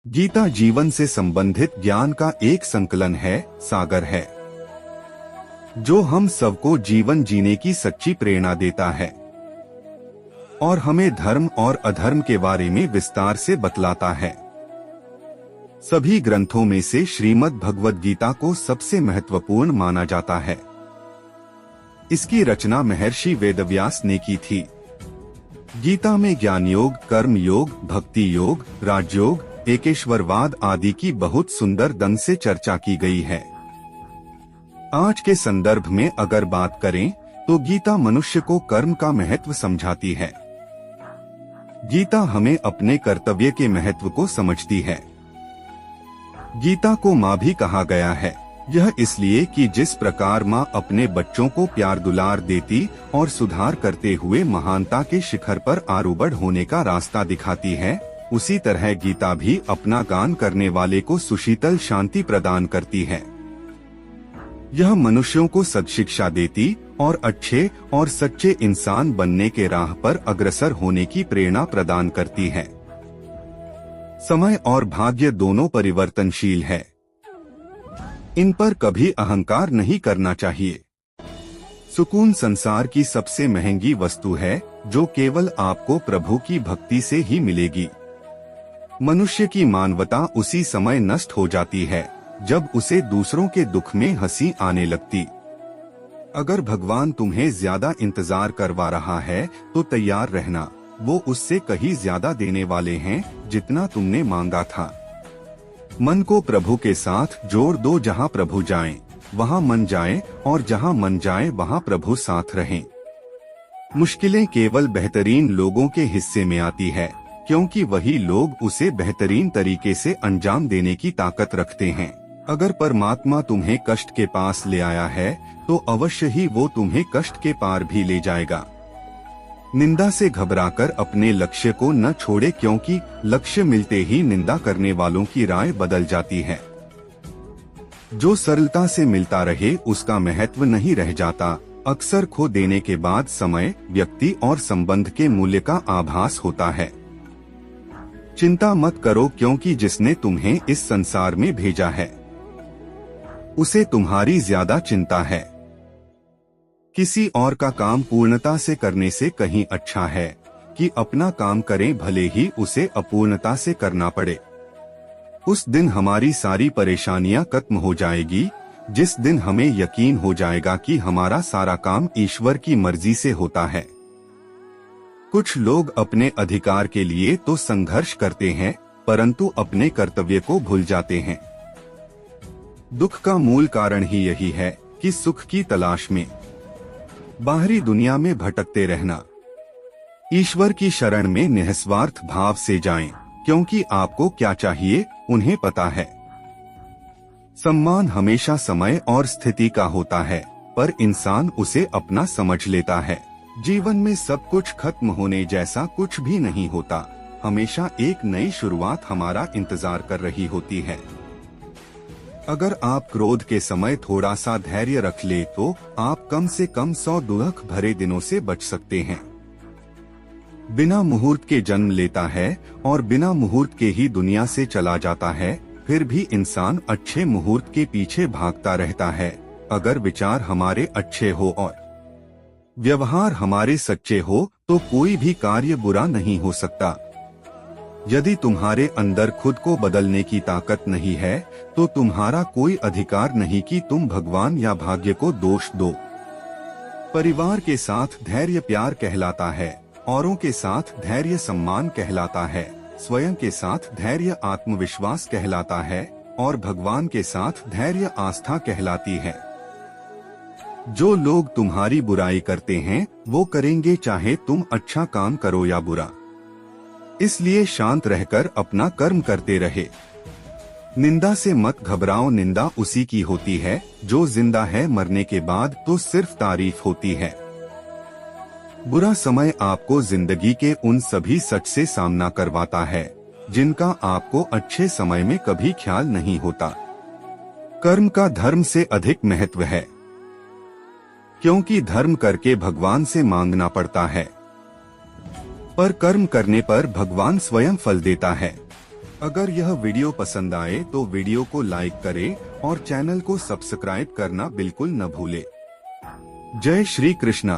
गीता जीवन से संबंधित ज्ञान का एक संकलन है, सागर है, जो हम सबको जीवन जीने की सच्ची प्रेरणा देता है और हमें धर्म और अधर्म के बारे में विस्तार से बतलाता है। सभी ग्रंथों में से श्रीमद् भगवद गीता को सबसे महत्वपूर्ण माना जाता है। इसकी रचना महर्षि वेदव्यास ने की थी। गीता में ज्ञान योग, कर्म योग, भक्ति योग, राजयोग, एकेश्वरवाद आदि की बहुत सुंदर ढंग से चर्चा की गई है। आज के संदर्भ में अगर बात करें तो गीता मनुष्य को कर्म का महत्व समझाती है। गीता हमें अपने कर्तव्य के महत्व को समझती है। गीता को माँ भी कहा गया है, यह इसलिए कि जिस प्रकार माँ अपने बच्चों को प्यार दुलार देती और सुधार करते हुए महानता के शिखर पर आरूढ़ होने का रास्ता दिखाती है, उसी तरह गीता भी अपना गान करने वाले को सुशीतल शांति प्रदान करती है। यह मनुष्यों को सद्शिक्षा देती और अच्छे और सच्चे इंसान बनने के राह पर अग्रसर होने की प्रेरणा प्रदान करती है। समय और भाग्य दोनों परिवर्तनशील है। इन पर कभी अहंकार नहीं करना चाहिए। सुकून संसार की सबसे महंगी वस्तु है, जो केवल आपको प्रभु की भक्ति से ही मिलेगी। मनुष्य की मानवता उसी समय नष्ट हो जाती है जब उसे दूसरों के दुख में हंसी आने लगती। अगर भगवान तुम्हें ज्यादा इंतजार करवा रहा है तो तैयार रहना, वो उससे कहीं ज्यादा देने वाले हैं जितना तुमने मांगा था। मन को प्रभु के साथ जोड़ दो, जहाँ प्रभु जाएं, वहाँ मन जाए, और जहाँ मन जाए वहाँ प्रभु साथ रहें। मुश्किलें केवल बेहतरीन लोगों के हिस्से में आती है, क्योंकि वही लोग उसे बेहतरीन तरीके से अंजाम देने की ताकत रखते हैं। अगर परमात्मा तुम्हें कष्ट के पास ले आया है तो अवश्य ही वो तुम्हें कष्ट के पार भी ले जाएगा। निंदा से घबराकर अपने लक्ष्य को न छोड़े, क्योंकि लक्ष्य मिलते ही निंदा करने वालों की राय बदल जाती है। जो सरलता से मिलता रहे उसका महत्व नहीं रह जाता। अक्सर खो देने के बाद समय, व्यक्ति और संबंध के मूल्य का आभास होता है। चिंता मत करो, क्योंकि जिसने तुम्हें इस संसार में भेजा है उसे तुम्हारी ज्यादा चिंता है। किसी और का काम पूर्णता से करने से कहीं अच्छा है कि अपना काम करें, भले ही उसे अपूर्णता से करना पड़े। उस दिन हमारी सारी परेशानियां खत्म हो जाएगी, जिस दिन हमें यकीन हो जाएगा कि हमारा सारा काम ईश्वर की मर्जी से होता है। कुछ लोग अपने अधिकार के लिए तो संघर्ष करते हैं, परंतु अपने कर्तव्य को भूल जाते हैं। दुख का मूल कारण ही यही है कि सुख की तलाश में बाहरी दुनिया में भटकते रहना। ईश्वर की शरण में निस्वार्थ भाव से जाएं, क्योंकि आपको क्या चाहिए उन्हें पता है। सम्मान हमेशा समय और स्थिति का होता है, पर इंसान उसे अपना समझ लेता है। जीवन में सब कुछ खत्म होने जैसा कुछ भी नहीं होता। हमेशा एक नई शुरुआत हमारा इंतजार कर रही होती है। अगर आप क्रोध के समय थोड़ा सा धैर्य रख ले तो आप कम से कम 100 दुख भरे दिनों से बच सकते हैं। बिना मुहूर्त के जन्म लेता है और बिना मुहूर्त के ही दुनिया से चला जाता है, फिर भी इंसान अच्छे मुहूर्त के पीछे भागता रहता है। अगर विचार हमारे अच्छे हो और व्यवहार हमारे सच्चे हो तो कोई भी कार्य बुरा नहीं हो सकता। यदि तुम्हारे अंदर खुद को बदलने की ताकत नहीं है तो तुम्हारा कोई अधिकार नहीं कि तुम भगवान या भाग्य को दोष दो। परिवार के साथ धैर्य प्यार कहलाता है, औरों के साथ धैर्य सम्मान कहलाता है, स्वयं के साथ धैर्य आत्मविश्वास कहलाता है और भगवान के साथ धैर्य आस्था कहलाती है। जो लोग तुम्हारी बुराई करते हैं वो करेंगे, चाहे तुम अच्छा काम करो या बुरा। इसलिए शांत रहकर अपना कर्म करते रहे। निंदा से मत घबराओ, निंदा उसी की होती है जो जिंदा है, मरने के बाद तो सिर्फ तारीफ होती है। बुरा समय आपको जिंदगी के उन सभी सच से सामना करवाता है जिनका आपको अच्छे समय में कभी ख्याल नहीं होता। कर्म का धर्म से अधिक महत्व है, क्योंकि धर्म करके भगवान से मांगना पड़ता है। पर कर्म करने पर भगवान स्वयं फल देता है। अगर यह वीडियो पसंद आए तो वीडियो को लाइक करें और चैनल को सब्सक्राइब करना बिल्कुल न भूले। जय श्री कृष्णा।